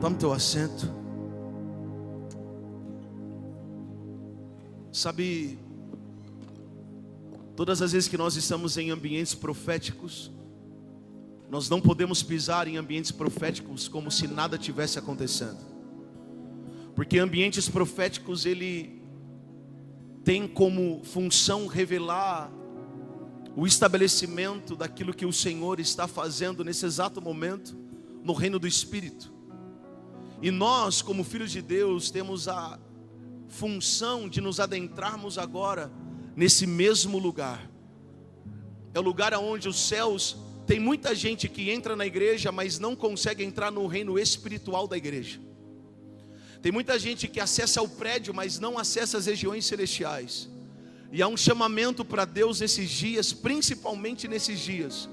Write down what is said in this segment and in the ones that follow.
Tome teu assento. Sabe, todas as vezes que nós estamos em ambientes proféticos, nós não podemos pisar em ambientes proféticos como se nada tivesse acontecendo. Porque ambientes proféticos, ele tem como função revelar o estabelecimento daquilo que o Senhor está fazendo nesse exato momento no reino do Espírito. E nós, como filhos de Deus, temos a função de nos adentrarmos agora nesse mesmo lugar. É o lugar onde os céus, tem muita gente que entra na igreja, mas não consegue entrar no reino espiritual da igreja. Tem muita gente que acessa o prédio, mas não acessa as regiões celestiais. E há um chamamento para Deus nesses dias, principalmente nesses dias.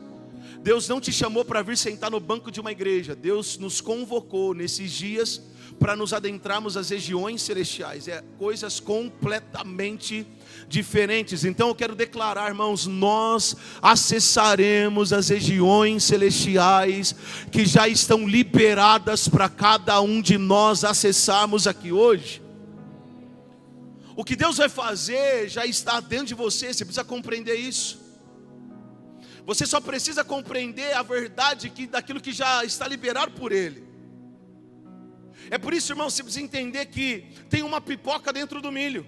Deus não te chamou para vir sentar no banco de uma igreja. Deus nos convocou nesses dias para nos adentrarmos às regiões celestiais. É coisas completamente diferentes. Então eu quero declarar, irmãos, nós acessaremos as regiões celestiais que já estão liberadas para cada um de nós acessarmos aqui hoje. O que Deus vai fazer já está dentro de você. Você precisa compreender isso. Você só precisa compreender a verdade daquilo que já está liberado por Ele. É por isso, irmão, você precisa entender que tem uma pipoca dentro do milho,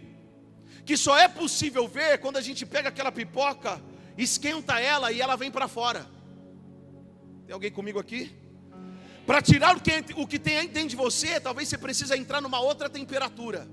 que só é possível ver quando a gente pega aquela pipoca, esquenta ela e ela vem para fora. Tem alguém comigo aqui? Para tirar o que tem dentro de você, talvez você precise entrar numa outra temperatura.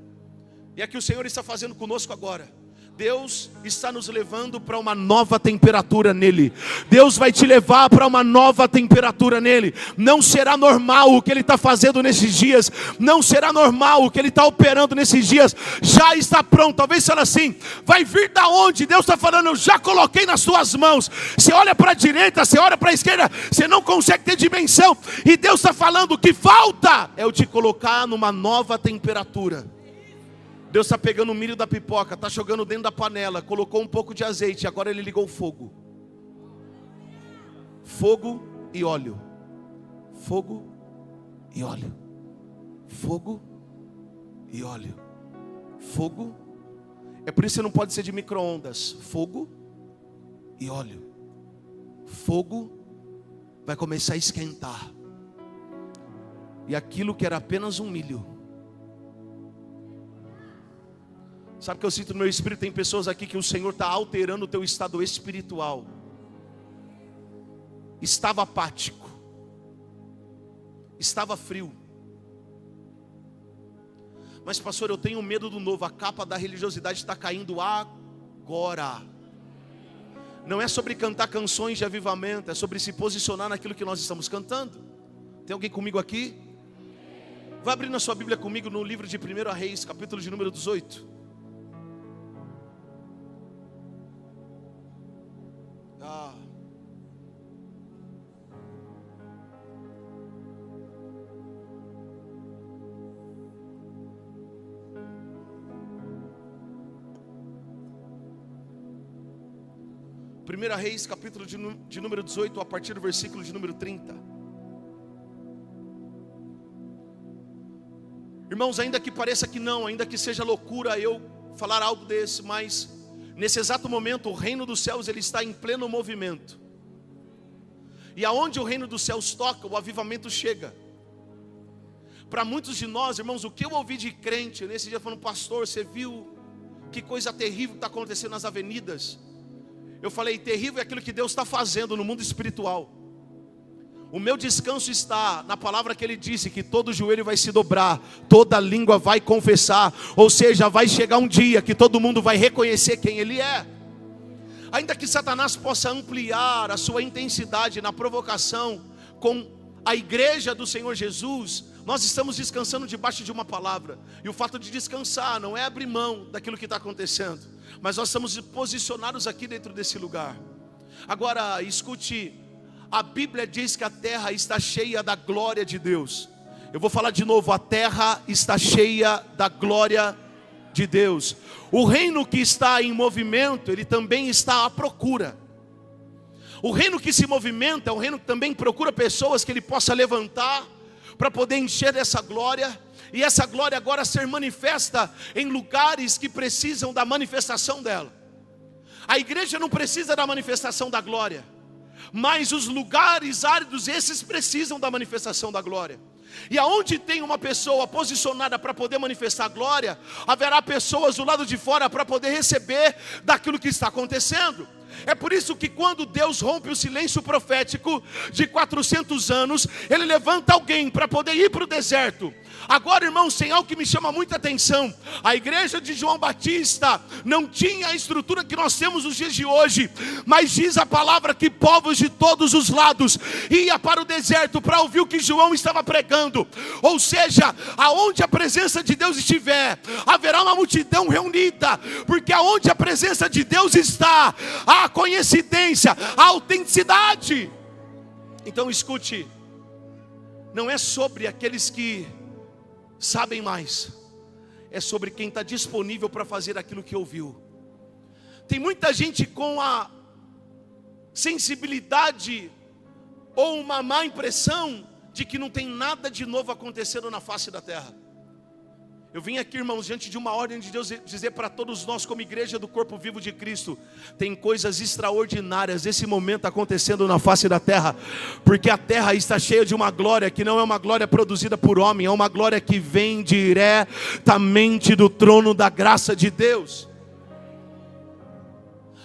E é que o Senhor está fazendo conosco agora. Deus está nos levando para uma nova temperatura nele. Deus vai te levar para uma nova temperatura nele. Não será normal o que Ele está fazendo nesses dias. Não será normal o que Ele está operando nesses dias. Já está pronto. Talvez fale assim, vai vir da onde? Deus está falando, eu já coloquei nas suas mãos. Você olha para a direita, você olha para a esquerda, você não consegue ter dimensão. E Deus está falando, o que falta é eu te colocar numa nova temperatura. Deus está pegando o milho da pipoca, está jogando dentro da panela, colocou um pouco de azeite, agora Ele ligou o fogo. Fogo e óleo. Fogo e óleo. Fogo e óleo. Fogo. É por isso que você não pode ser de micro-ondas. Fogo e óleo. Fogo vai começar a esquentar. E aquilo que era apenas um milho. Sabe o que eu sinto no meu espírito? Tem pessoas aqui que o Senhor está alterando o teu estado espiritual. Estava apático. Estava frio. Mas pastor, eu tenho medo do novo. A capa da religiosidade está caindo agora. Não é sobre cantar canções de avivamento, é sobre se posicionar naquilo que nós estamos cantando. Tem alguém comigo aqui? Vai abrindo a sua Bíblia comigo no livro de 1 Reis, capítulo de número 18. Primeira Reis, capítulo de número 18, a partir do versículo de número 30. Irmãos, ainda que pareça que não, ainda que seja loucura eu falar algo desse, mas nesse exato momento o reino dos céus ele está em pleno movimento. E aonde o reino dos céus toca, o avivamento chega. Para muitos de nós, irmãos, o que eu ouvi de crente nesse dia falando, pastor, você viu que coisa terrível está acontecendo nas avenidas? Eu falei, terrível é aquilo que Deus está fazendo no mundo espiritual. O meu descanso está na palavra que Ele disse, que todo joelho vai se dobrar, toda língua vai confessar. Ou seja, vai chegar um dia que todo mundo vai reconhecer quem Ele é. Ainda que Satanás possa ampliar a sua intensidade na provocação com a igreja do Senhor Jesus, nós estamos descansando debaixo de uma palavra. E o fato de descansar não é abrir mão daquilo que está acontecendo, mas nós estamos posicionados aqui dentro desse lugar. Agora escute, a Bíblia diz que a terra está cheia da glória de Deus. Eu vou falar de novo, a terra está cheia da glória de Deus. O reino que está em movimento, ele também está à procura. O reino que se movimenta é um reino que também procura pessoas que ele possa levantar, para poder encher dessa glória, e essa glória agora ser manifesta em lugares que precisam da manifestação dela. A igreja não precisa da manifestação da glória, mas os lugares áridos, esses precisam da manifestação da glória. E aonde tem uma pessoa posicionada para poder manifestar a glória, haverá pessoas do lado de fora para poder receber daquilo que está acontecendo. É por isso que quando Deus rompe o silêncio profético de 400 anos, Ele levanta alguém para poder ir para o deserto. Agora, irmãos, tem algo que me chama muita atenção. A igreja de João Batista não tinha a estrutura que nós temos nos dias de hoje, mas diz a palavra que povos de todos os lados iam para o deserto para ouvir o que João estava pregando. Ou seja, aonde a presença de Deus estiver, haverá uma multidão reunida, porque aonde a presença de Deus está, há coincidência, há autenticidade. Então escute, não é sobre aqueles que sabem mais, é sobre quem está disponível para fazer aquilo que ouviu. Tem muita gente com a sensibilidade ou uma má impressão de que não tem nada de novo acontecendo na face da terra. Eu vim aqui, irmãos, diante de uma ordem de Deus, dizer para todos nós como igreja do corpo vivo de Cristo: tem coisas extraordinárias nesse momento acontecendo na face da terra, porque a terra está cheia de uma glória que não é uma glória produzida por homem, é uma glória que vem diretamente do trono da graça de Deus.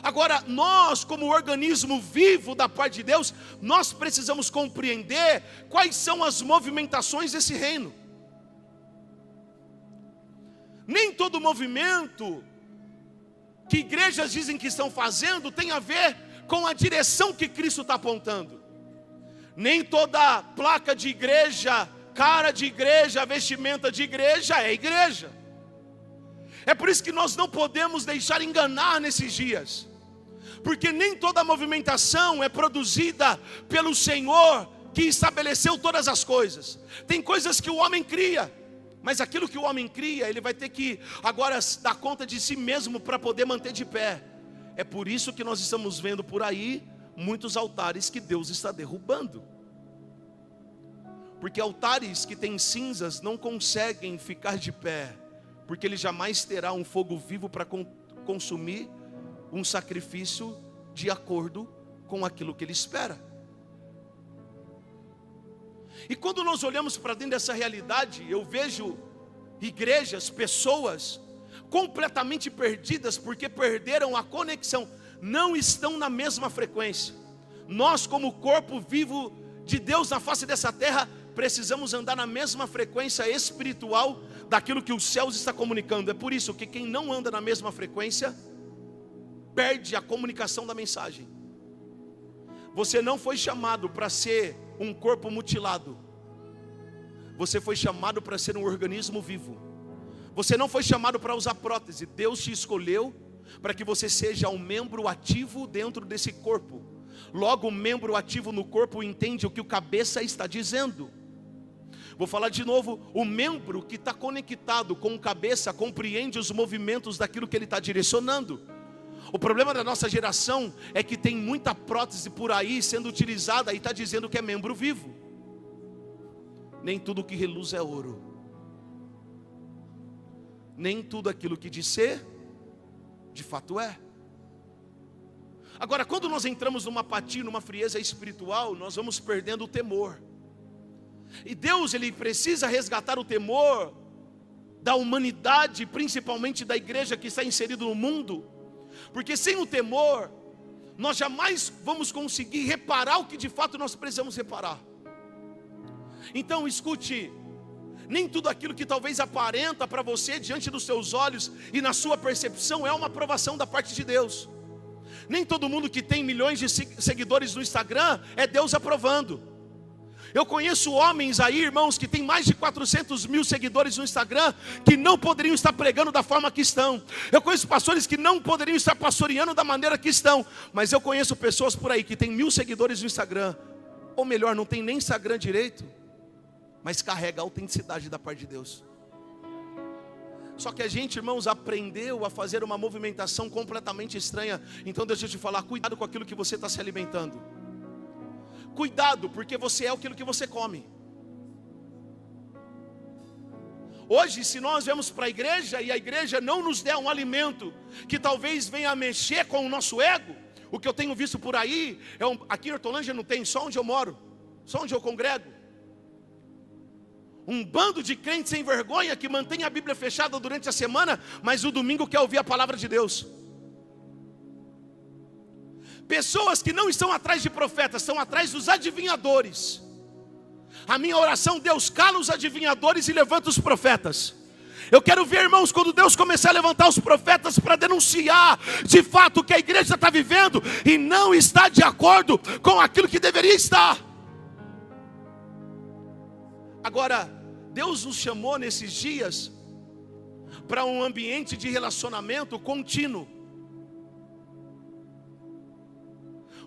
Agora, nós como organismo vivo da parte de Deus, nós precisamos compreender quais são as movimentações desse reino. Nem todo movimento que igrejas dizem que estão fazendo tem a ver com a direção que Cristo está apontando. Nem toda placa de igreja, cara de igreja, vestimenta de igreja é igreja. É por isso que nós não podemos deixar enganar nesses dias, porque nem toda movimentação é produzida pelo Senhor que estabeleceu todas as coisas. Tem coisas que o homem cria, mas aquilo que o homem cria, ele vai ter que agora dar conta de si mesmo para poder manter de pé. É por isso que nós estamos vendo por aí muitos altares que Deus está derrubando. Porque altares que têm cinzas não conseguem ficar de pé, porque ele jamais terá um fogo vivo para consumir um sacrifício de acordo com aquilo que ele espera. E quando nós olhamos para dentro dessa realidade, eu vejo igrejas, pessoas completamente perdidas, porque perderam a conexão, não estão na mesma frequência. Nós, como corpo vivo de Deus na face dessa terra, precisamos andar na mesma frequência espiritual daquilo que os céus está comunicando. É por isso que quem não anda na mesma frequência perde a comunicação da mensagem. Você não foi chamado para ser um corpo mutilado. Você foi chamado para ser um organismo vivo. Você não foi chamado para usar prótese. Deus te escolheu para que você seja um membro ativo dentro desse corpo. Logo, o membro ativo no corpo entende o que o cabeça está dizendo. Vou falar de novo. O membro que está conectado com o cabeça compreende os movimentos daquilo que ele está direcionando. O problema da nossa geração é que tem muita prótese por aí sendo utilizada e está dizendo que é membro vivo. Nem tudo que reluz é ouro. Nem tudo aquilo que diz ser, de fato é. Agora, quando nós entramos numa apatia, numa frieza espiritual, nós vamos perdendo o temor. E Deus, Ele precisa resgatar o temor da humanidade, principalmente da igreja que está inserida no mundo. Porque sem o temor, nós jamais vamos conseguir reparar o que de fato nós precisamos reparar. Então escute, nem tudo aquilo que talvez aparenta para você diante dos seus olhos e na sua percepção é uma aprovação da parte de Deus. Nem todo mundo que tem milhões de seguidores no Instagram é Deus aprovando. Eu conheço homens aí, irmãos, que tem mais de 400 mil seguidores no Instagram, que não poderiam estar pregando da forma que estão. Eu conheço pastores que não poderiam estar pastoreando da maneira que estão. Mas eu conheço pessoas por aí que tem 1000 seguidores no Instagram, ou melhor, não tem nem Instagram direito, mas carrega a autenticidade da parte de Deus. Só que a gente, irmãos, aprendeu a fazer uma movimentação completamente estranha. Então deixa eu te falar, cuidado com aquilo que você está se alimentando. Cuidado, porque você é aquilo que você come. Hoje, se nós vamos para a igreja e a igreja não nos der um alimento que talvez venha a mexer com o nosso ego, o que eu tenho visto por aí, aqui em Hortolândia não tem, só onde eu moro, só onde eu congrego, um bando de crentes sem vergonha que mantém a Bíblia fechada durante a semana, mas o domingo quer ouvir a palavra de Deus. Pessoas que não estão atrás de profetas, estão atrás dos adivinhadores. A minha oração: Deus, cala os adivinhadores e levanta os profetas. Eu quero ver, irmãos, quando Deus começar a levantar os profetas para denunciar de fato o que a igreja está vivendo e não está de acordo com aquilo que deveria estar. Agora, Deus nos chamou nesses dias para um ambiente de relacionamento contínuo.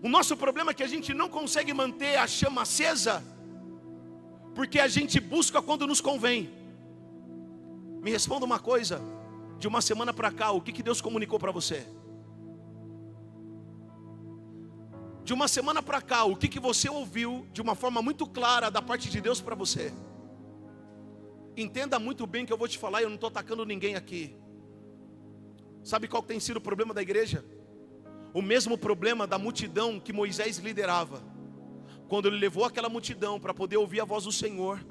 O nosso problema é que a gente não consegue manter a chama acesa, porque a gente busca quando nos convém. Me responda uma coisa: de uma semana para cá, o que Deus comunicou para você? De uma semana para cá, o que você ouviu de uma forma muito clara da parte de Deus para você? Entenda muito bem o que eu vou te falar, eu não estou atacando ninguém aqui. Sabe qual tem sido o problema da igreja? O mesmo problema da multidão que Moisés liderava. Quando ele levou aquela multidão para poder ouvir a voz do Senhor,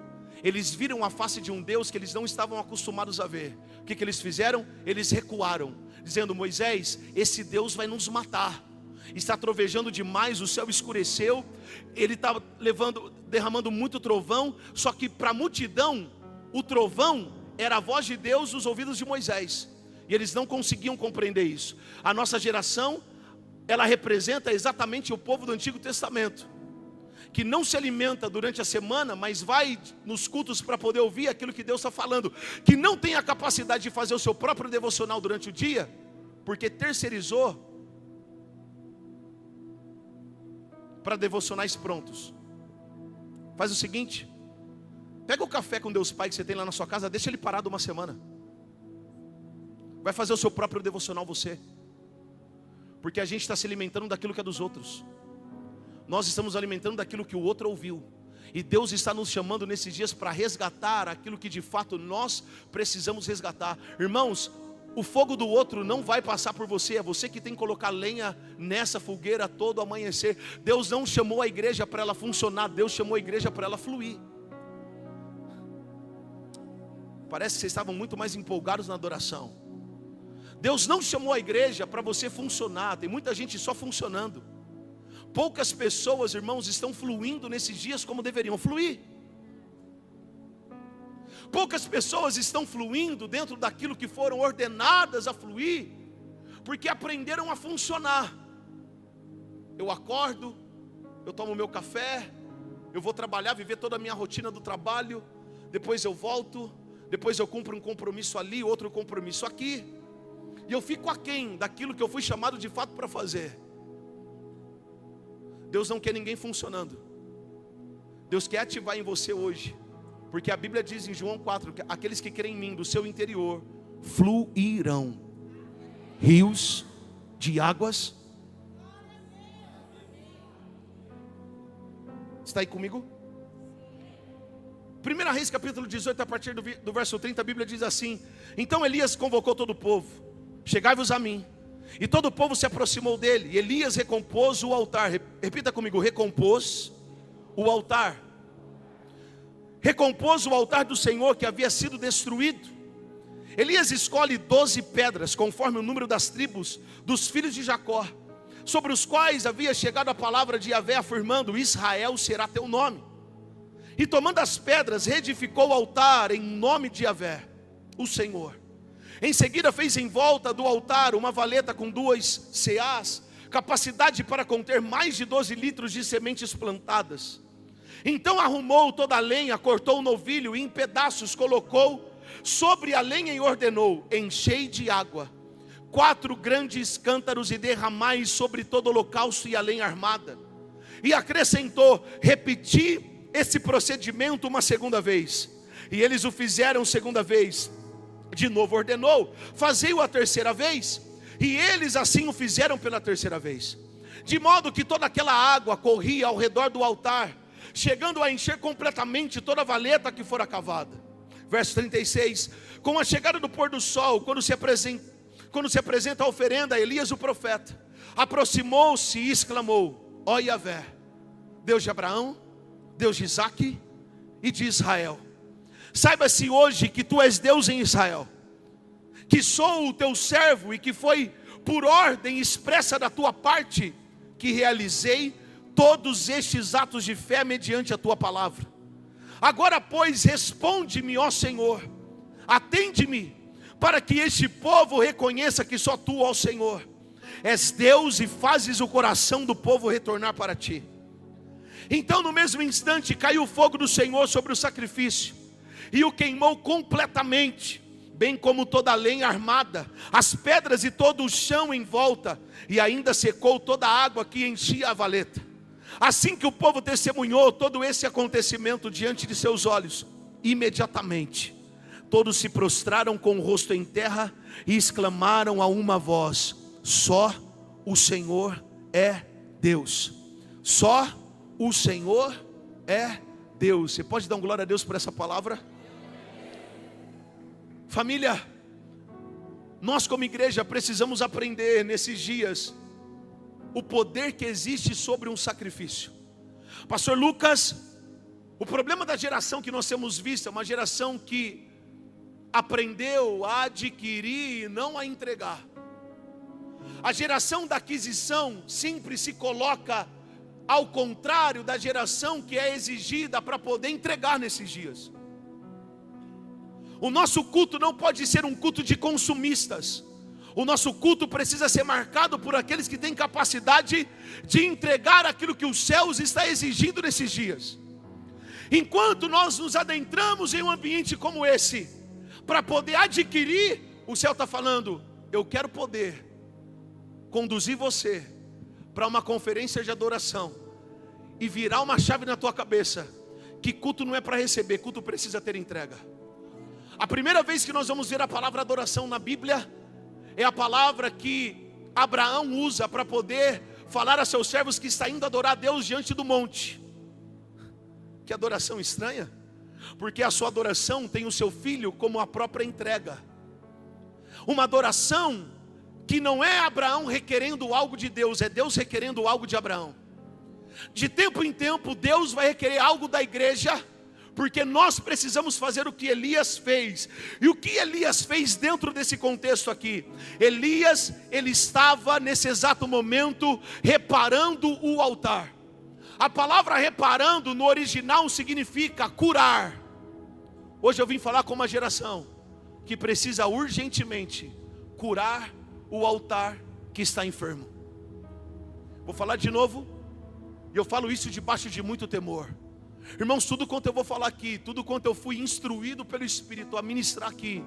eles viram a face de um Deus que eles não estavam acostumados a ver. O que eles fizeram? Eles recuaram, dizendo: Moisés, esse Deus vai nos matar. Está trovejando demais, o céu escureceu, ele está derramando muito trovão. Só que para a multidão, o trovão era a voz de Deus nos ouvidos de Moisés, e eles não conseguiam compreender isso. A nossa geração, ela representa exatamente o povo do Antigo Testamento, que não se alimenta durante a semana, mas vai nos cultos para poder ouvir aquilo que Deus está falando, que não tem a capacidade de fazer o seu próprio devocional durante o dia, porque terceirizou para devocionais prontos. Faz o seguinte: pega o café com Deus Pai que você tem lá na sua casa, deixa ele parado uma semana. Vai fazer o seu próprio devocional você, porque a gente está se alimentando daquilo que é dos outros. Nós estamos alimentando daquilo que o outro ouviu. E Deus está nos chamando nesses dias para resgatar aquilo que de fato nós precisamos resgatar. Irmãos, o fogo do outro não vai passar por você. É você que tem que colocar lenha nessa fogueira todo amanhecer. Deus não chamou a igreja para ela funcionar, Deus chamou a igreja para ela fluir. Parece que vocês estavam muito mais empolgados na adoração. Deus não chamou a igreja para você funcionar. Tem muita gente só funcionando. Poucas pessoas, irmãos, estão fluindo nesses dias como deveriam fluir. Poucas pessoas estão fluindo dentro daquilo que foram ordenadas a fluir, porque aprenderam a funcionar. Eu acordo, eu tomo meu café, eu vou trabalhar, viver toda a minha rotina do trabalho, depois eu volto, depois eu cumpro um compromisso ali, outro compromisso aqui, e eu fico aquém daquilo que eu fui chamado de fato para fazer. Deus não quer ninguém funcionando. Deus quer ativar em você hoje, porque a Bíblia diz em João 4, que aqueles que creem em mim, do seu interior fluirão rios de águas. Está aí comigo? 1 Reis capítulo 18, a partir do verso 30, a Bíblia diz assim: então Elias convocou todo o povo: chegai-vos a mim. E todo o povo se aproximou dele, e Elias recompôs o altar. Repita comigo: recompôs o altar. Recompôs o altar do Senhor que havia sido destruído. Elias escolhe 12 pedras, conforme o número das tribos dos filhos de Jacó, sobre os quais havia chegado a palavra de Yahvé, afirmando: Israel será teu nome. E tomando as pedras, reedificou o altar em nome de Yahvé, o Senhor. Em seguida fez em volta do altar uma valeta com 2 seás, capacidade para conter mais de 12 litros de sementes plantadas. Então arrumou toda a lenha, cortou o novilho e em pedaços colocou sobre a lenha e ordenou: enchei de água 4 grandes cântaros e derramai sobre todo o holocausto e a lenha armada. E acrescentou: repeti esse procedimento uma segunda vez. E eles o fizeram segunda vez. De novo ordenou: fazei-o a terceira vez. E eles assim o fizeram pela terceira vez. De modo que toda aquela água corria ao redor do altar, chegando a encher completamente toda a valeta que fora cavada. Verso 36, com a chegada do pôr do sol, quando se apresenta a oferenda, Elias o profeta aproximou-se e exclamou: ó Yahvé, Deus de Abraão, Deus de Isaque e de Israel, saiba-se hoje que tu és Deus em Israel, que sou o teu servo e que foi por ordem expressa da tua parte que realizei todos estes atos de fé mediante a tua palavra. Agora, pois, responde-me, ó Senhor, atende-me, para que este povo reconheça que só tu, ó Senhor, és Deus e fazes o coração do povo retornar para ti. Então no mesmo instante caiu o fogo do Senhor sobre o sacrifício e o queimou completamente, bem como toda a lenha armada, as pedras e todo o chão em volta, e ainda secou toda a água que enchia a valeta. Assim que o povo testemunhou todo esse acontecimento diante de seus olhos, imediatamente todos se prostraram com o rosto em terra e exclamaram a uma voz: só o Senhor é Deus. Só o Senhor é Deus. Você pode dar um glória a Deus por essa palavra? Família, nós como igreja precisamos aprender nesses dias o poder que existe sobre um sacrifício. Pastor Lucas, o problema da geração que nós temos visto é uma geração que aprendeu a adquirir e não a entregar. A geração da aquisição sempre se coloca ao contrário da geração que é exigida para poder entregar nesses dias. O nosso culto não pode ser um culto de consumistas. O nosso culto precisa ser marcado por aqueles que têm capacidade de entregar aquilo que os céus está exigindo nesses dias. Enquanto nós nos adentramos em um ambiente como esse, para poder adquirir, o céu está falando: eu quero poder conduzir você para uma conferência de adoração e virar uma chave na tua cabeça, que culto não é para receber, culto precisa ter entrega. A primeira vez que nós vamos ver a palavra adoração na Bíblia é a palavra que Abraão usa para poder falar a seus servos que está indo adorar a Deus diante do monte. Que adoração estranha, porque a sua adoração tem o seu filho como a própria entrega. Uma adoração que não é Abraão requerendo algo de Deus, é Deus requerendo algo de Abraão. De tempo em tempo Deus vai requerer algo da igreja, porque nós precisamos fazer o que Elias fez. E o que Elias fez dentro desse contexto aqui? Elias, ele estava nesse exato momento reparando o altar. A palavra reparando no original significa curar. Hoje eu vim falar com uma geração que precisa urgentemente curar o altar que está enfermo. Vou falar de novo, e eu falo isso debaixo de muito temor. Irmãos, tudo quanto eu vou falar aqui, tudo quanto eu fui instruído pelo Espírito a ministrar aqui,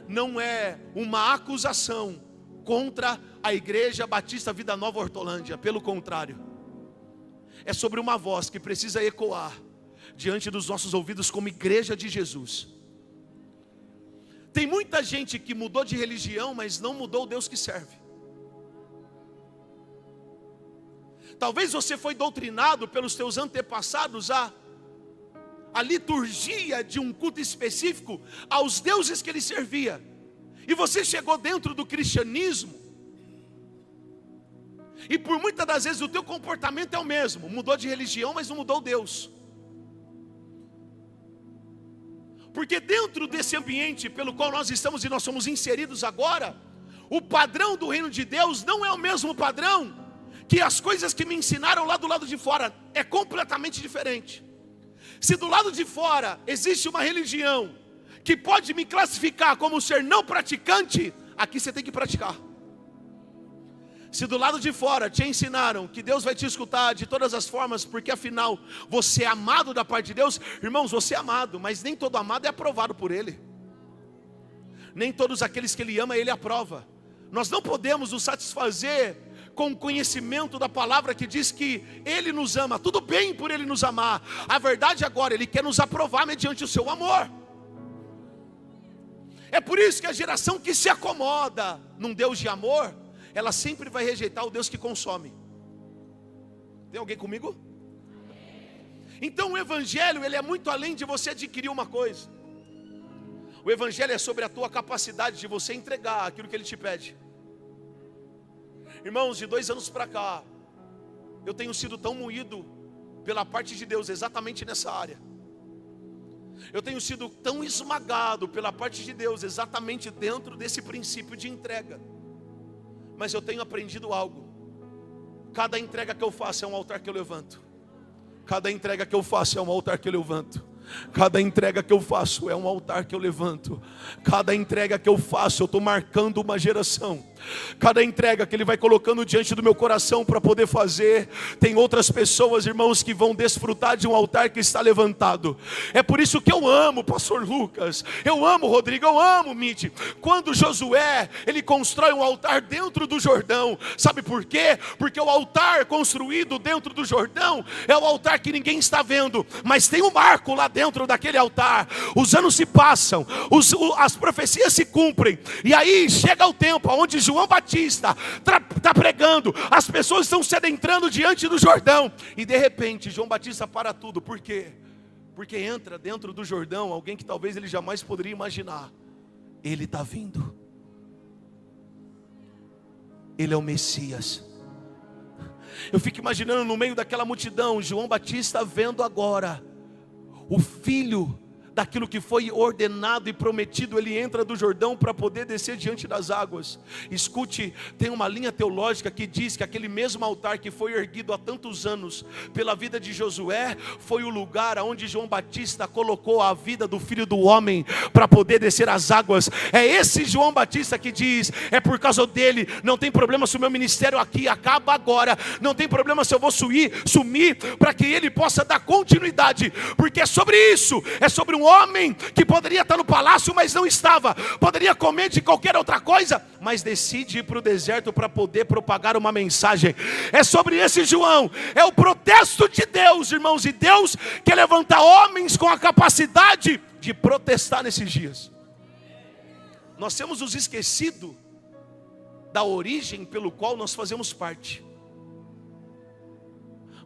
não é uma acusação contra a Igreja Batista Vida Nova Hortolândia. Pelo contrário, é sobre uma voz que precisa ecoar diante dos nossos ouvidos como igreja de Jesus. Tem muita gente que mudou de religião, mas não mudou o Deus que serve. Talvez você foi doutrinado pelos teus antepassados a liturgia de um culto específico aos deuses que ele servia. E você chegou dentro do cristianismo, e por muitas das vezes o teu comportamento é o mesmo. Mudou de religião, mas não mudou Deus. Porque dentro desse ambiente pelo qual nós estamos e nós somos inseridos agora, o padrão do reino de Deus não é o mesmo padrão que as coisas que me ensinaram lá do lado de fora. É completamente diferente. Se do lado de fora existe uma religião que pode me classificar como ser não praticante, aqui você tem que praticar. Se do lado de fora te ensinaram que Deus vai te escutar de todas as formas, porque afinal você é amado da parte de Deus, irmãos, você é amado, mas nem todo amado é aprovado por Ele. Nem todos aqueles que Ele ama, Ele aprova. Nós não podemos nos satisfazer com o conhecimento da palavra que diz que Ele nos ama. Tudo bem por Ele nos amar. A verdade agora, Ele quer nos aprovar mediante o seu amor. É por isso que a geração que se acomoda num Deus de amor, ela sempre vai rejeitar o Deus que consome. Tem alguém comigo? Então o evangelho, ele é muito além de você adquirir uma coisa. O evangelho é sobre a tua capacidade de você entregar aquilo que Ele te pede. Irmãos, de 2 anos para cá, eu tenho sido tão moído pela parte de Deus exatamente nessa área. Eu tenho sido tão esmagado pela parte de Deus exatamente dentro desse princípio de entrega. Mas eu tenho aprendido algo. Cada entrega que eu faço é um altar que eu levanto. Cada entrega que eu faço é um altar que eu levanto. Cada entrega que eu faço é um altar que eu levanto. Cada entrega que eu faço, eu estou marcando uma geração. Cada entrega que Ele vai colocando diante do meu coração para poder fazer, tem outras pessoas, irmãos, que vão desfrutar de um altar que está levantado. É por isso que eu amo pastor Lucas, eu amo Rodrigo, eu amo Mitty. Quando Josué, ele constrói um altar dentro do Jordão. Sabe por quê? Porque o altar construído dentro do Jordão é o altar que ninguém está vendo, mas tem um marco lá dentro daquele altar. Os anos se passam, as profecias se cumprem, e aí chega o tempo onde João Batista está pregando, as pessoas estão se adentrando diante do Jordão, e de repente João Batista para tudo. Por quê? Porque entra dentro do Jordão alguém que talvez ele jamais poderia imaginar. Ele está vindo, Ele é o Messias. Eu fico imaginando no meio daquela multidão, João Batista vendo agora o filho daquilo que foi ordenado e prometido. Ele entra do Jordão para poder descer diante das águas. Escute, tem uma linha teológica que diz que aquele mesmo altar que foi erguido há tantos anos pela vida de Josué, foi o lugar onde João Batista colocou a vida do Filho do Homem para poder descer as águas. É esse João Batista que diz: é por causa dele, não tem problema se o meu ministério aqui acaba agora, não tem problema se eu vou sumir, para que ele possa dar continuidade, porque é sobre isso, é sobre um homem que poderia estar no palácio, mas não estava, poderia comer de qualquer outra coisa, mas decide ir para o deserto para poder propagar uma mensagem. É sobre esse João, é o protesto de Deus, irmãos, e Deus quer levantar homens com a capacidade de protestar nesses dias. Nós temos nos esquecido da origem pelo qual nós fazemos parte.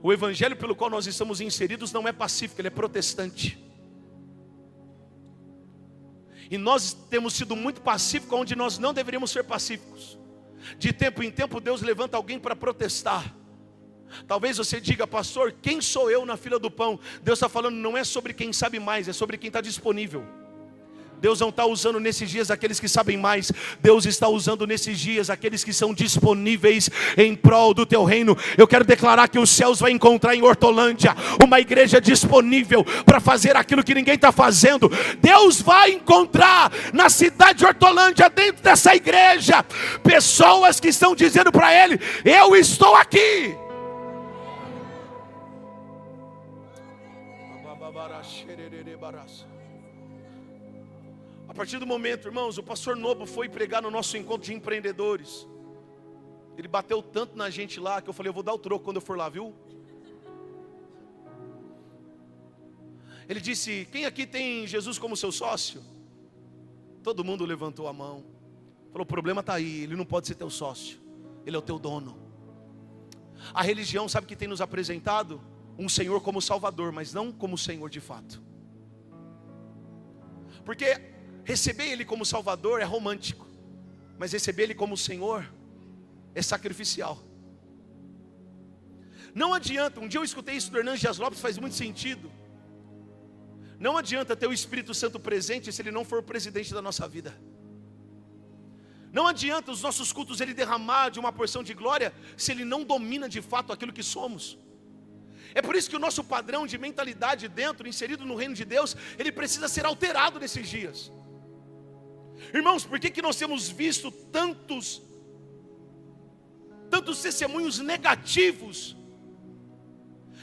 O evangelho pelo qual nós estamos inseridos não é pacífico, ele é protestante. E nós temos sido muito pacíficos onde nós não deveríamos ser pacíficos. De tempo em tempo Deus levanta alguém para protestar. Talvez você diga: pastor, quem sou eu na fila do pão? Deus está falando, não é sobre quem sabe mais, é sobre quem está disponível. Deus não está usando nesses dias aqueles que sabem mais. Deus está usando nesses dias aqueles que são disponíveis em prol do teu reino. Eu quero declarar que os céus vão encontrar em Hortolândia uma igreja disponível para fazer aquilo que ninguém está fazendo. Deus vai encontrar na cidade de Hortolândia, dentro dessa igreja, pessoas que estão dizendo para Ele: eu estou aqui. A partir do momento, irmãos, o pastor Nobo foi pregar no nosso encontro de empreendedores. Ele bateu tanto na gente lá que eu falei: eu vou dar o troco quando eu for lá, viu? Ele disse: quem aqui tem Jesus como seu sócio? Todo mundo levantou a mão. Falou: o problema está aí, ele não pode ser teu sócio, ele é o teu dono. A religião, sabe que tem nos apresentado? Um Senhor como Salvador, mas não como Senhor de fato. Porque receber Ele como Salvador é romântico, mas receber Ele como Senhor é sacrificial. Não adianta, um dia eu escutei isso do Hernandes Dias Lopes, faz muito sentido. Não adianta ter o Espírito Santo presente se Ele não for o presidente da nossa vida. Não adianta os nossos cultos Ele derramar de uma porção de glória se Ele não domina de fato aquilo que somos. É por isso que o nosso padrão de mentalidade dentro, inserido no reino de Deus, ele precisa ser alterado nesses dias. Irmãos, por que nós temos visto tantos testemunhos negativos,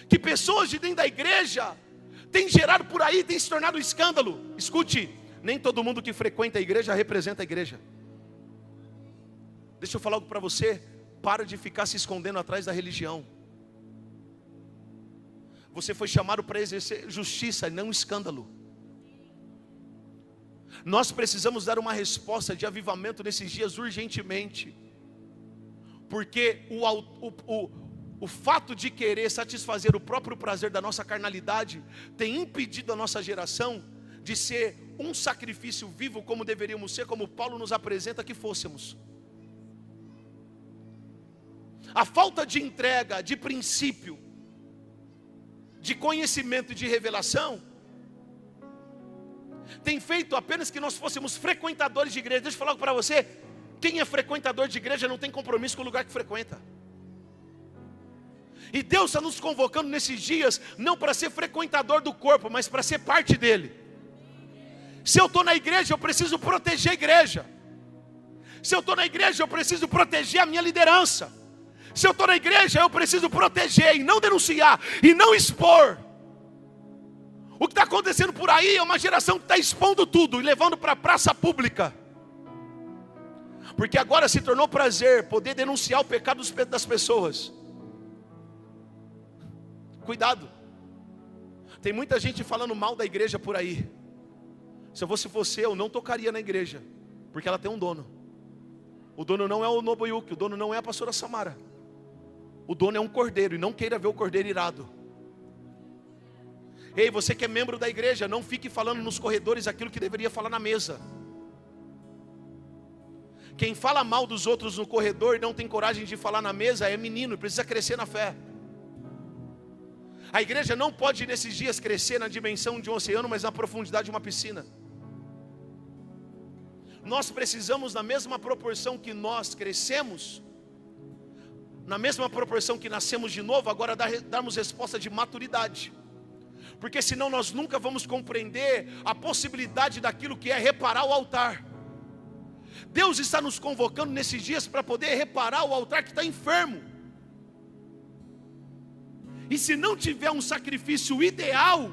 que pessoas de dentro da igreja têm gerado por aí, têm se tornado um escândalo? Escute, nem todo mundo que frequenta a igreja representa a igreja. Deixa eu falar algo para você: para de ficar se escondendo atrás da religião. Você foi chamado para exercer justiça e não escândalo. Nós precisamos dar uma resposta de avivamento nesses dias urgentemente. Porque o fato de querer satisfazer o próprio prazer da nossa carnalidade tem impedido a nossa geração de ser um sacrifício vivo como deveríamos ser, como Paulo nos apresenta que fôssemos. A falta de entrega, de princípio, de conhecimento e de revelação tem feito apenas que nós fôssemos frequentadores de igreja. Deixa eu falar algo para você: quem é frequentador de igreja não tem compromisso com o lugar que frequenta. E Deus está nos convocando nesses dias, não para ser frequentador do corpo, mas para ser parte dele. Se eu estou na igreja, eu preciso proteger a igreja. Se eu estou na igreja, eu preciso proteger a minha liderança. Se eu estou na igreja, eu preciso proteger e não denunciar e não expor. O que está acontecendo por aí é uma geração que está expondo tudo e levando para a praça pública. Porque agora se tornou prazer poder denunciar o pecado das pessoas. Cuidado. Tem muita gente falando mal da igreja por aí. Se eu fosse você, eu não tocaria na igreja, porque ela tem um dono. O dono não é o Noboyuki, o dono não é a pastora Samara. O dono é um cordeiro, e não queira ver o cordeiro irado. Ei, você que é membro da igreja, não fique falando nos corredores aquilo que deveria falar na mesa. Quem fala mal dos outros no corredor e não tem coragem de falar na mesa é menino, precisa crescer na fé. A igreja não pode nesses dias crescer na dimensão de um oceano, mas na profundidade de uma piscina. Nós precisamos, na mesma proporção que nós crescemos, na mesma proporção que nascemos de novo, agora darmos resposta de maturidade. Porque senão nós nunca vamos compreender a possibilidade daquilo que é reparar o altar. Deus está nos convocando nesses dias para poder reparar o altar que está enfermo. E se não tiver um sacrifício ideal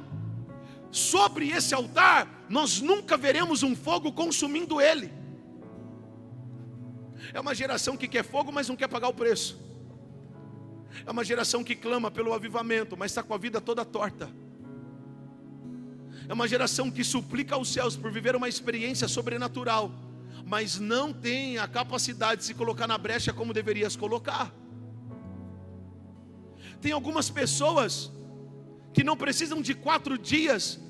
sobre esse altar, nós nunca veremos um fogo consumindo ele. É uma geração que quer fogo, mas não quer pagar o preço. É uma geração que clama pelo avivamento, mas está com a vida toda torta. É uma geração que suplica aos céus por viver uma experiência sobrenatural, mas não tem a capacidade de se colocar na brecha como deveria se colocar. Tem algumas pessoas que não precisam de 4 dias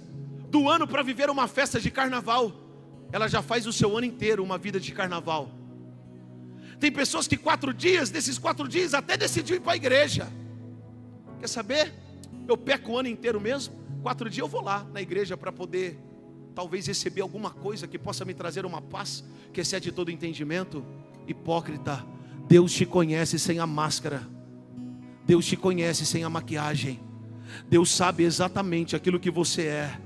do ano para viver uma festa de carnaval. Ela já faz o seu ano inteiro uma vida de carnaval. Tem pessoas que 4 dias, desses 4 dias até decidiu ir para a igreja. Quer saber? Eu peco o ano inteiro mesmo. 4 dias eu vou lá na igreja para poder talvez receber alguma coisa que possa me trazer uma paz que excede todo entendimento. Hipócrita, Deus te conhece sem a máscara. Deus te conhece sem a maquiagem. Deus sabe exatamente aquilo que você é.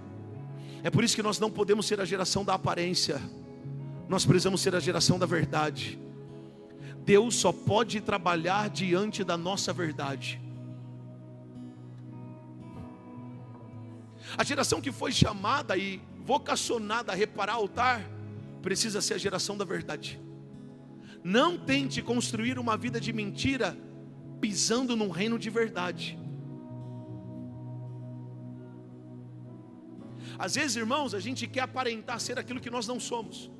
É por isso que nós não podemos ser a geração da aparência. Nós precisamos ser a geração da verdade. Deus só pode trabalhar diante da nossa verdade. A geração que foi chamada e vocacionada a reparar altar precisa ser a geração da verdade. Não tente construir uma vida de mentira pisando num reino de verdade. Às vezes, irmãos, a gente quer aparentar ser aquilo que nós não somos.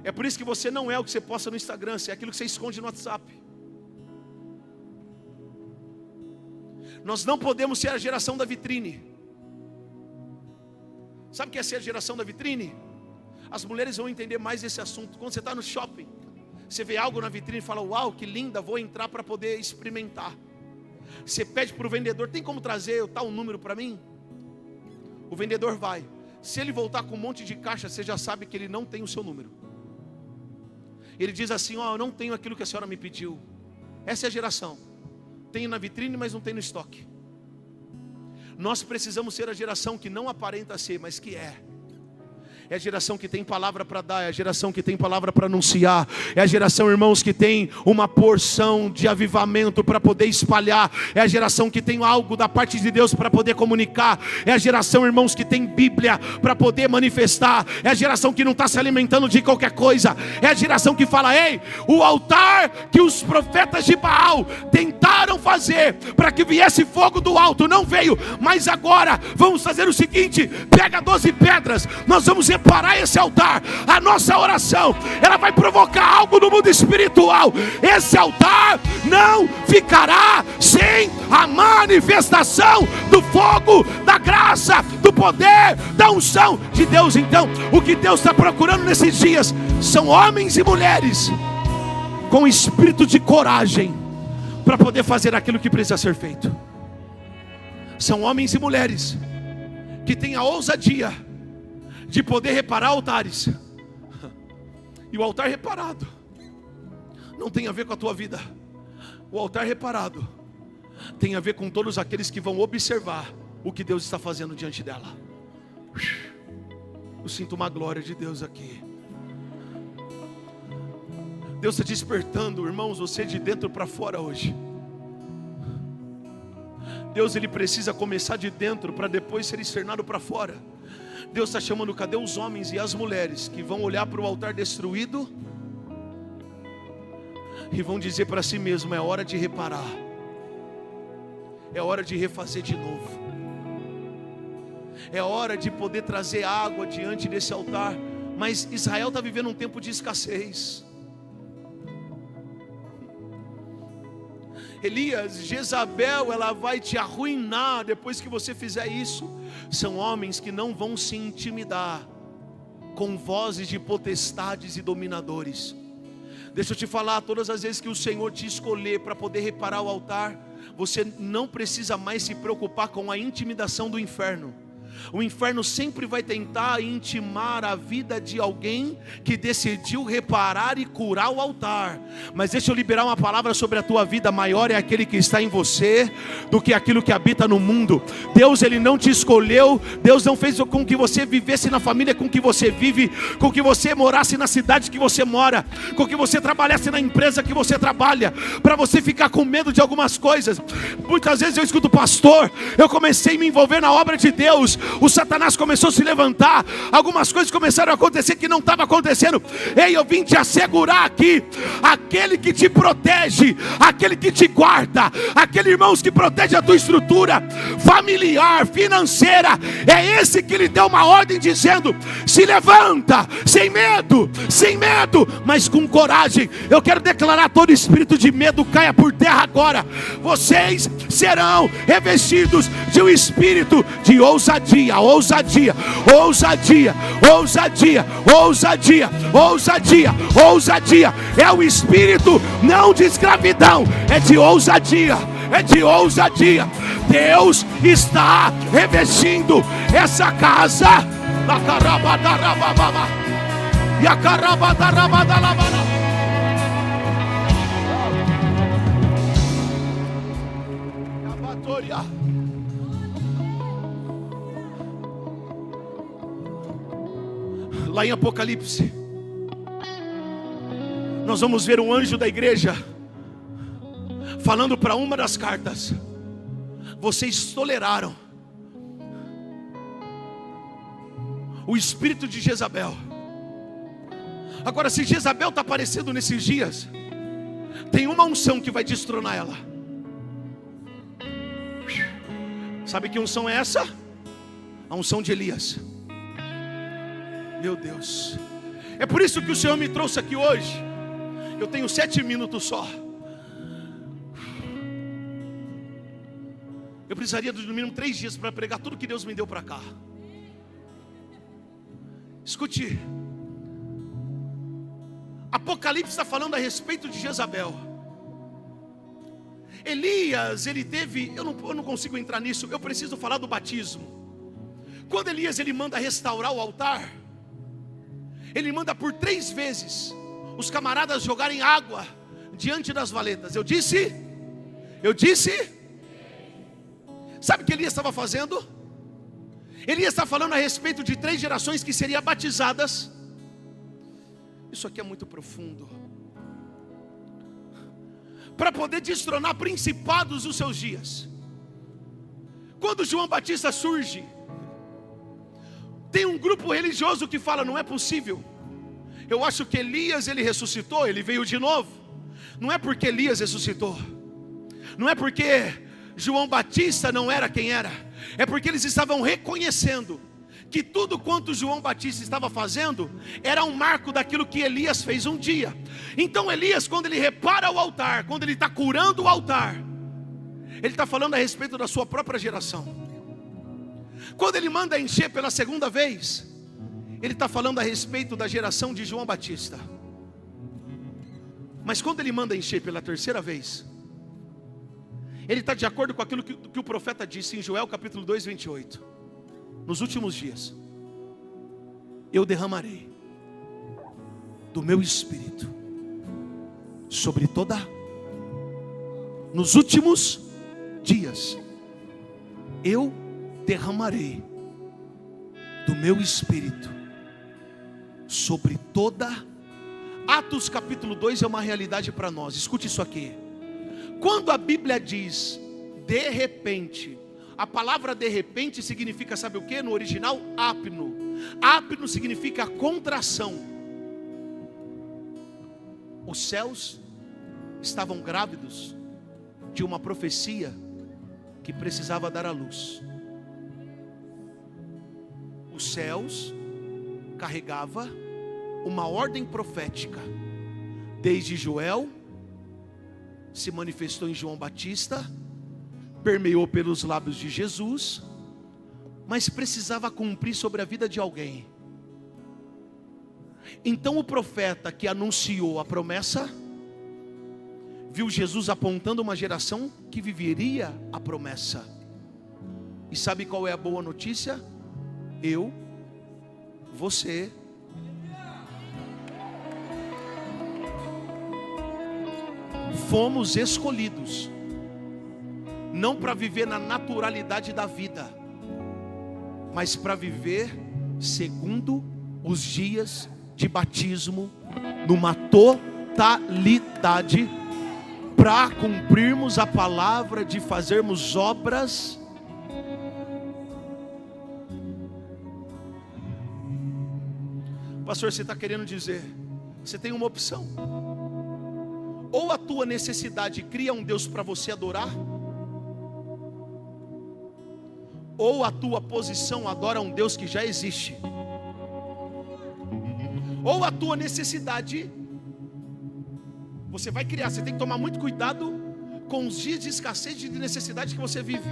É por isso que você não é o que você posta no Instagram, você é aquilo que você esconde no WhatsApp. Nós não podemos ser a geração da vitrine. Sabe o que é ser a geração da vitrine? As mulheres vão entender mais esse assunto. Quando você está no shopping, você vê algo na vitrine e fala: uau, que linda, vou entrar para poder experimentar. Você pede para o vendedor: tem como trazer tal número para mim? O vendedor vai. Se ele voltar com um monte de caixa, você já sabe que ele não tem o seu número. Ele diz assim: ó, eu não tenho aquilo que a senhora me pediu. Essa é a geração. Tem na vitrine, mas não tem no estoque. Nós precisamos ser a geração que não aparenta ser, mas que é. É a geração que tem palavra para dar, é a geração que tem palavra para anunciar, é a geração, irmãos, que tem uma porção de avivamento para poder espalhar, é a geração que tem algo da parte de Deus para poder comunicar, é a geração, irmãos, que tem Bíblia para poder manifestar, é a geração que não está se alimentando de qualquer coisa, é a geração que fala: ei, o altar que os profetas de Baal tentaram fazer para que viesse fogo do alto, não veio, mas agora vamos fazer o seguinte: pega 12 pedras, nós vamos reparar esse altar, a nossa oração, ela vai provocar algo no mundo espiritual. Esse altar não ficará sem a manifestação do fogo, da graça, do poder, da unção de Deus. Então, o que Deus está procurando nesses dias são homens e mulheres com espírito de coragem para poder fazer aquilo que precisa ser feito. São homens e mulheres que têm a ousadia de poder reparar altares. E o altar reparado não tem a ver com a tua vida. O altar reparado tem a ver com todos aqueles que vão observar o que Deus está fazendo diante dela. Eu sinto uma glória de Deus aqui. Deus está despertando, irmãos, você de dentro para fora hoje. Deus, ele precisa começar de dentro para depois ser externado para fora. Deus está chamando, cadê os homens e as mulheres que vão olhar para o altar destruído e vão dizer para si mesmo: é hora de reparar, é hora de refazer de novo, é hora de poder trazer água diante desse altar. Mas Israel está vivendo um tempo de escassez. Elias, Jezabel, ela vai te arruinar depois que você fizer isso. São homens que não vão se intimidar com vozes de potestades e dominadores. Deixa eu te falar, todas as vezes que o Senhor te escolher para poder reparar o altar, você não precisa mais se preocupar com a intimidação do inferno. O inferno sempre vai tentar intimar a vida de alguém que decidiu reparar e curar o altar. Mas deixa eu liberar uma palavra sobre a tua vida. Maior é aquele que está em você do que aquilo que habita no mundo. Deus, ele não te escolheu. Deus não fez com que você vivesse na família com que você vive, com que você morasse na cidade que você mora, com que você trabalhasse na empresa que você trabalha, para você ficar com medo de algumas coisas. Muitas vezes eu escuto: pastor, eu comecei a me envolver na obra de Deus, o Satanás começou a se levantar, algumas coisas começaram a acontecer que não estava acontecendo. Ei, eu vim te assegurar aqui: aquele que te protege, aquele que te guarda, aquele, irmãos, que protege a tua estrutura familiar, financeira, é esse que lhe deu uma ordem dizendo: se levanta, sem medo, mas com coragem. Eu quero declarar: todo espírito de medo caia por terra agora. Vocês serão revestidos de um espírito de ousadia, ousadia, ousadia, ousadia, ousadia, ousadia, ousadia. É o espírito não de escravidão, é de ousadia, é de ousadia. Deus está revestindo essa casa. E a carabada. Lá em Apocalipse, nós vamos ver um anjo da igreja falando para uma das cartas: vocês toleraram o espírito de Jezabel. Agora, se Jezabel está aparecendo nesses dias, tem uma unção que vai destronar ela. Sabe que unção é essa? A unção de Elias. Meu Deus, é por isso que o Senhor me trouxe aqui hoje. Eu tenho 7 minutos só. Eu precisaria de no mínimo 3 dias para pregar tudo que Deus me deu para cá. Escute, Apocalipse está falando a respeito de Jezabel. Elias, ele teve, eu não consigo entrar nisso, eu preciso falar do batismo. Quando Elias, ele manda restaurar o altar, ele manda por 3 vezes os camaradas jogarem água diante das valetas. Eu disse, sabe o que Elias estava fazendo? Elias está falando a respeito de 3 gerações que seriam batizadas. Isso aqui é muito profundo. Para poder destronar principados dos seus dias. Quando João Batista surge, tem um grupo religioso que fala: não é possível. Eu acho que Elias, ele ressuscitou, ele veio de novo. Não é porque Elias ressuscitou, não é porque João Batista não era quem era, é porque eles estavam reconhecendo que tudo quanto João Batista estava fazendo era um marco daquilo que Elias fez um dia. Então Elias, quando ele repara o altar, quando ele está curando o altar, ele está falando a respeito da sua própria geração. Quando ele manda encher pela segunda vez, ele está falando a respeito da geração de João Batista. Mas quando ele manda encher pela terceira vez, ele está de acordo com aquilo que o profeta disse em Joel capítulo 2, 28. Nos últimos dias, eu derramarei do meu espírito sobre toda. Nos últimos dias, eu derramarei do meu espírito sobre toda. Atos capítulo 2 é uma realidade para nós. Escute isso aqui. Quando a Bíblia diz de repente, a palavra de repente significa, sabe o que? No original, apno. Apno significa contração. Os céus estavam grávidos de uma profecia que precisava dar à luz. Os céus carregava uma ordem profética. Desde Joel, se manifestou em João Batista, permeou pelos lábios de Jesus, mas precisava cumprir sobre a vida de alguém. Então o profeta que anunciou a promessa, viu Jesus apontando uma geração que viveria a promessa. E sabe qual é a boa notícia? Eu, você, fomos escolhidos, não para viver na naturalidade da vida, mas para viver segundo os dias de batismo, numa totalidade, para cumprirmos a palavra de fazermos obras. Pastor, você está querendo dizer, você tem uma opção: ou a tua necessidade cria um Deus para você adorar, ou a tua posição adora um Deus que já existe. Ou a tua necessidade, você vai criar. Você tem que tomar muito cuidado com os dias de escassez e de necessidade que você vive.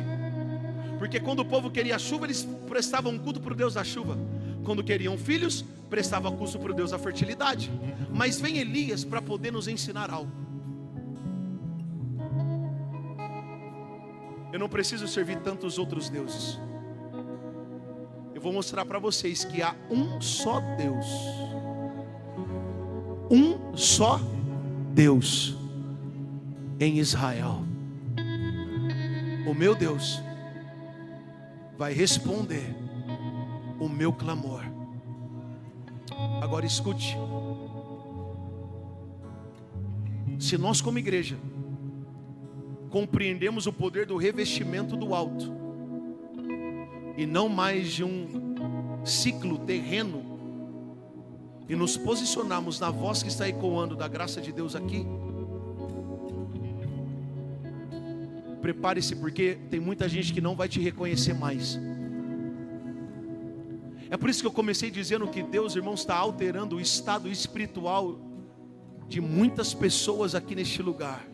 Porque quando o povo queria chuva, eles prestavam culto para o Deus da chuva. Quando queriam filhos, prestavam culto para o Deus da fertilidade. Mas vem Elias para poder nos ensinar algo. Eu não preciso servir tantos outros deuses. Eu vou mostrar para vocês que há um só Deus. Um só Deus em Israel. O meu Deus vai responder o meu clamor. Agora escute. Se nós como igreja compreendemos o poder do revestimento do alto, e não mais de um ciclo terreno, e nos posicionarmos na voz que está ecoando da graça de Deus aqui, prepare-se, porque tem muita gente que não vai te reconhecer mais. É por isso que eu comecei dizendo que Deus, irmãos, está alterando o estado espiritual de muitas pessoas aqui neste lugar.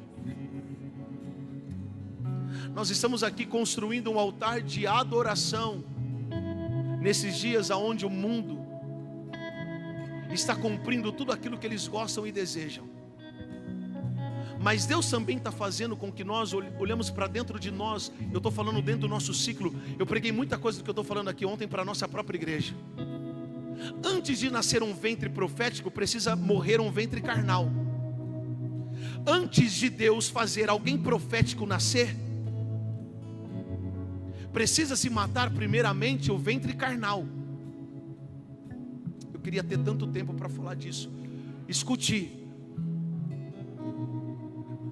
Nós estamos aqui construindo um altar de adoração nesses dias onde o mundo está cumprindo tudo aquilo que eles gostam e desejam. Mas Deus também está fazendo com que nós olhamos para dentro de nós. Eu estou falando dentro do nosso ciclo. Eu preguei muita coisa do que eu estou falando aqui ontem para a nossa própria igreja. Antes de nascer um ventre profético, precisa morrer um ventre carnal. Antes de Deus fazer alguém profético nascer, precisa se matar primeiramente o ventre carnal. Eu queria ter tanto tempo para falar disso. Escute.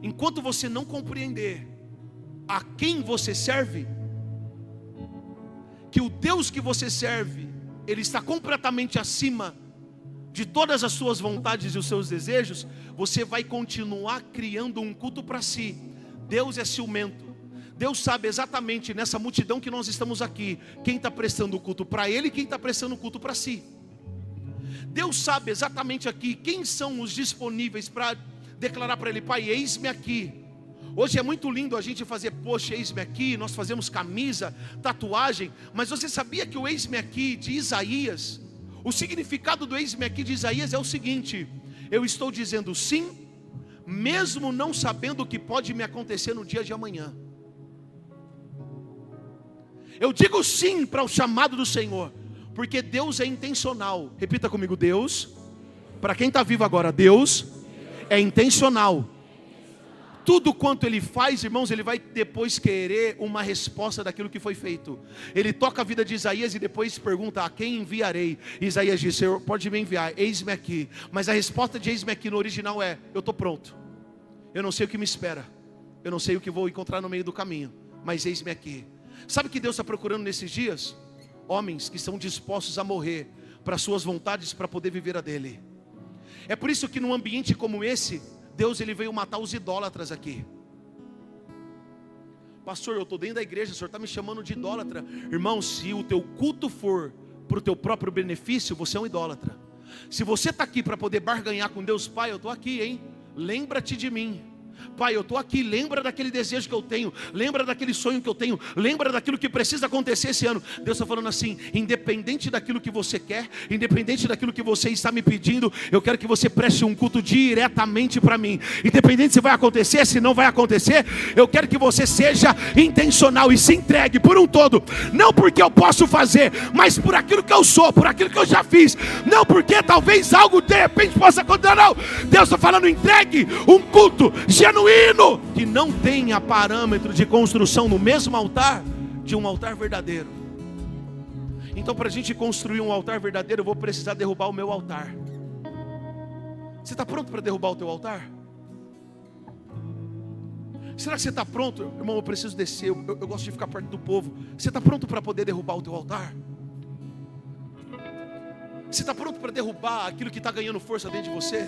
Enquanto você não compreender a quem você serve, que o Deus que você serve, Ele está completamente acima de todas as suas vontades e os seus desejos, você vai continuar criando um culto para si. Deus é ciumento. Deus sabe exatamente nessa multidão que nós estamos aqui, quem está prestando culto para Ele e quem está prestando culto para si. Deus sabe exatamente aqui quem são os disponíveis para declarar para Ele: Pai, eis-me aqui. Hoje é muito lindo a gente fazer post, eis-me aqui, nós fazemos camisa, tatuagem, mas você sabia que o eis-me aqui de Isaías, o significado do eis-me aqui de Isaías é o seguinte: eu estou dizendo sim, mesmo não sabendo o que pode me acontecer no dia de amanhã. Eu digo sim para o chamado do Senhor, porque Deus é intencional. Repita comigo: Deus, para quem está vivo agora, Deus é intencional. Tudo quanto Ele faz, irmãos, Ele vai depois querer uma resposta daquilo que foi feito. Ele toca a vida de Isaías e depois pergunta: a quem enviarei? Isaías diz: Senhor, pode me enviar, eis-me aqui. Mas a resposta de eis-me aqui no original é: eu estou pronto. Eu não sei o que me espera, eu não sei o que vou encontrar no meio do caminho, mas eis-me aqui. Sabe o que Deus está procurando nesses dias? Homens que estão dispostos a morrer para suas vontades, para poder viver a dele. É por isso que num ambiente como esse, Deus ele veio matar os idólatras aqui. Pastor, eu estou dentro da igreja, o senhor está me chamando de idólatra. Irmão, se o teu culto for para o teu próprio benefício, você é um idólatra. Se você está aqui para poder barganhar com Deus, Pai, eu estou aqui, hein? Lembra-te de mim. Pai, eu estou aqui, lembra daquele desejo que eu tenho, lembra daquele sonho que eu tenho, lembra daquilo que precisa acontecer esse ano. Deus está falando assim: independente daquilo que você quer, independente daquilo que você está me pedindo, eu quero que você preste um culto diretamente para mim. Independente se vai acontecer, se não vai acontecer, eu quero que você seja intencional e se entregue por um todo. Não porque eu posso fazer, mas por aquilo que eu sou, por aquilo que eu já fiz. Não porque talvez algo de repente possa acontecer, não. Deus está falando: entregue um culto genuíno, que não tenha parâmetro de construção no mesmo altar de um altar verdadeiro. Então, para a gente construir um altar verdadeiro, eu vou precisar derrubar o meu altar. Você está pronto para derrubar o teu altar? Será que você está pronto? Irmão, eu preciso descer, eu gosto de ficar perto do povo. Você está pronto para poder derrubar o teu altar? Você está pronto para derrubar aquilo que está ganhando força dentro de você?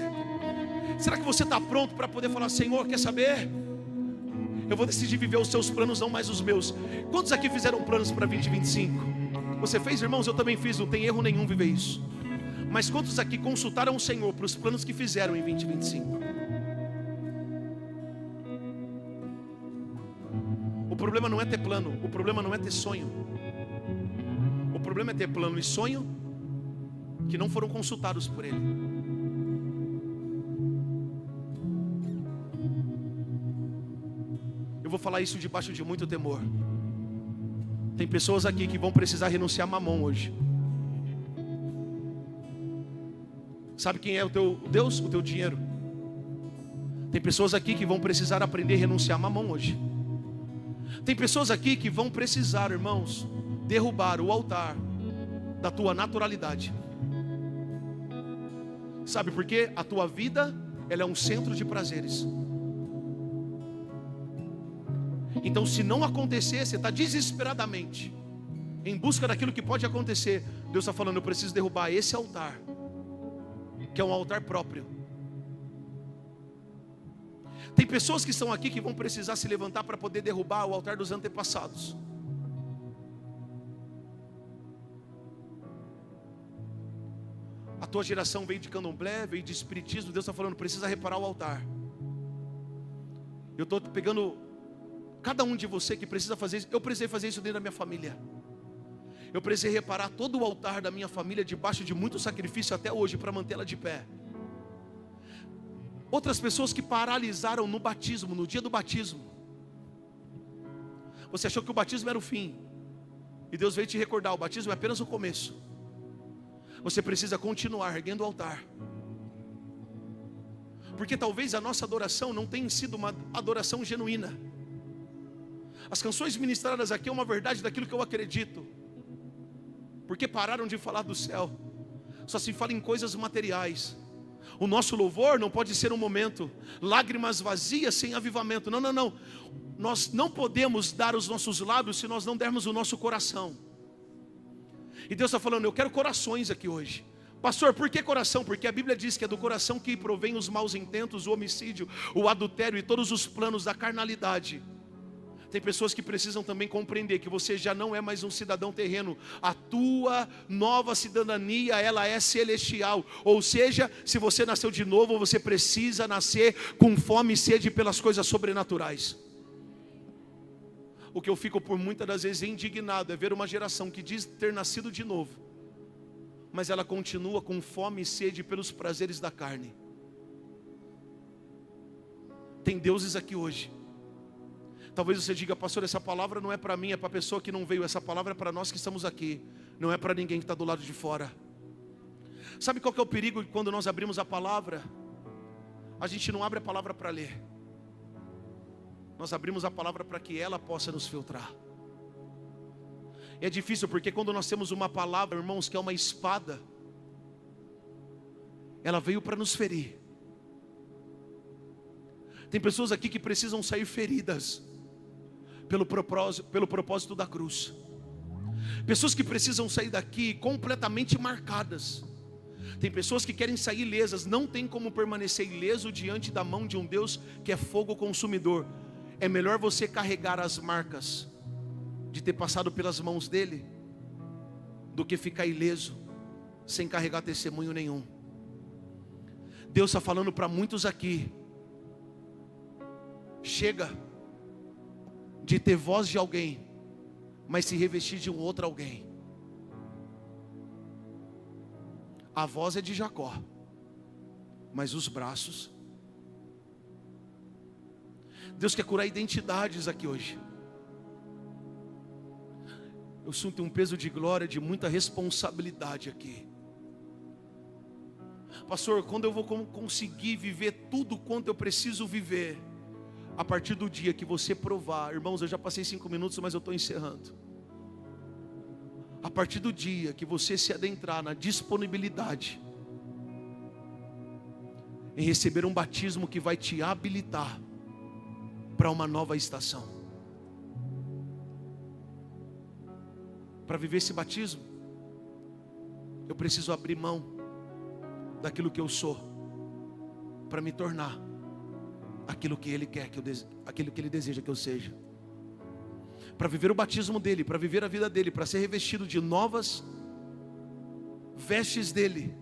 Será que você está pronto para poder falar: Senhor, quer saber? Eu vou decidir viver os seus planos, não mais os meus. Quantos aqui fizeram planos para 2025? Você fez, irmãos? Eu também fiz, não tem erro nenhum viver isso. Mas quantos aqui consultaram o Senhor para os planos que fizeram em 2025? O problema não é ter plano, o problema não é ter sonho. O problema é ter plano e sonho que não foram consultados por Ele. Eu vou falar isso debaixo de muito temor. Tem pessoas aqui que vão precisar renunciar a mamão hoje. Sabe quem é o teu Deus? O teu dinheiro. Tem pessoas aqui que vão precisar aprender a renunciar a mamão hoje. Tem pessoas aqui que vão precisar, irmãos, derrubar o altar da tua naturalidade. Sabe por quê? A tua vida, ela é um centro de prazeres. Então, se não acontecer, você está desesperadamente em busca daquilo que pode acontecer. Deus está falando: eu preciso derrubar esse altar, que é um altar próprio. Tem pessoas que estão aqui que vão precisar se levantar para poder derrubar o altar dos antepassados. A tua geração veio de candomblé, veio de espiritismo. Deus está falando: precisa reparar o altar. Eu estou pegando cada um de você que precisa fazer isso. Eu precisei fazer isso dentro da minha família. Eu precisei reparar todo o altar da minha família debaixo de muito sacrifício até hoje para mantê-la de pé. Outras pessoas que paralisaram no batismo, no dia do batismo. Você achou que o batismo era o fim, e Deus veio te recordar: o batismo é apenas o começo. Você precisa continuar erguendo o altar. Porque talvez a nossa adoração não tenha sido uma adoração genuína. As canções ministradas aqui é uma verdade daquilo que eu acredito. Porque pararam de falar do céu. Só se fala em coisas materiais. O nosso louvor não pode ser um momento, lágrimas vazias sem avivamento. Não, não, não. Nós não podemos dar os nossos lábios se nós não dermos o nosso coração. E Deus está falando: eu quero corações aqui hoje. Pastor, por que coração? Porque a Bíblia diz que é do coração que provém os maus intentos, o homicídio, o adultério e todos os planos da carnalidade. Tem pessoas que precisam também compreender que você já não é mais um cidadão terreno. A tua nova cidadania, ela é celestial. Ou seja, se você nasceu de novo, você precisa nascer com fome e sede pelas coisas sobrenaturais. O que eu fico por muitas das vezes indignado é ver uma geração que diz ter nascido de novo, mas ela continua com fome e sede pelos prazeres da carne. Tem deuses aqui hoje. Talvez você diga: pastor, essa palavra não é para mim, é para a pessoa que não veio. Essa palavra é para nós que estamos aqui, não é para ninguém que está do lado de fora. Sabe qual que é o perigo quando nós abrimos a palavra? A gente não abre a palavra para ler. Nós abrimos a palavra para que ela possa nos filtrar. É difícil porque quando nós temos uma palavra, irmãos, que é uma espada, ela veio para nos ferir. Tem pessoas aqui que precisam sair feridas pelo propósito da cruz. Pessoas que precisam sair daqui completamente marcadas. Tem pessoas que querem sair ilesas. Não tem como permanecer ileso diante da mão de um Deus que é fogo consumidor. É melhor você carregar as marcas de ter passado pelas mãos dele, do que ficar ileso, sem carregar testemunho nenhum. Deus está falando para muitos aqui: chega de ter voz de alguém, mas se revestir de um outro alguém. A voz é de Jacó, mas os braços. Deus quer curar identidades aqui hoje. Eu sinto um peso de glória, de muita responsabilidade aqui. Pastor, quando eu vou conseguir viver tudo quanto eu preciso viver? A partir do dia que você provar. Irmãos, eu já passei 5 minutos, mas eu estou encerrando. A partir do dia que você se adentrar na disponibilidade em receber um batismo que vai te habilitar para uma nova estação. Para viver esse batismo, eu preciso abrir mão daquilo que eu sou, para me tornar aquilo que Ele quer, aquilo que Ele deseja que eu seja. Para viver o batismo dEle, para viver a vida dEle, para ser revestido de novas vestes dEle,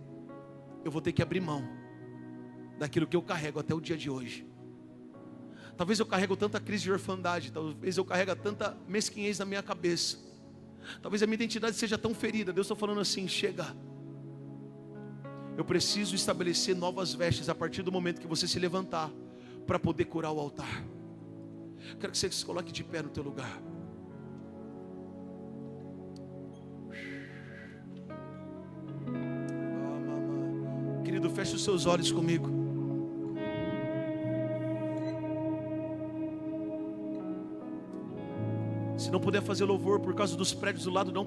eu vou ter que abrir mão daquilo que eu carrego até o dia de hoje. Talvez eu carrego tanta crise de orfandade, talvez eu carrego tanta mesquinhez na minha cabeça, talvez a minha identidade seja tão ferida. Deus está falando assim: chega. Eu preciso estabelecer novas vestes a partir do momento que você se levantar para poder curar o altar. Quero que você se coloque de pé no teu lugar. Querido, feche os seus olhos comigo. Se não puder fazer louvor por causa dos prédios do lado, não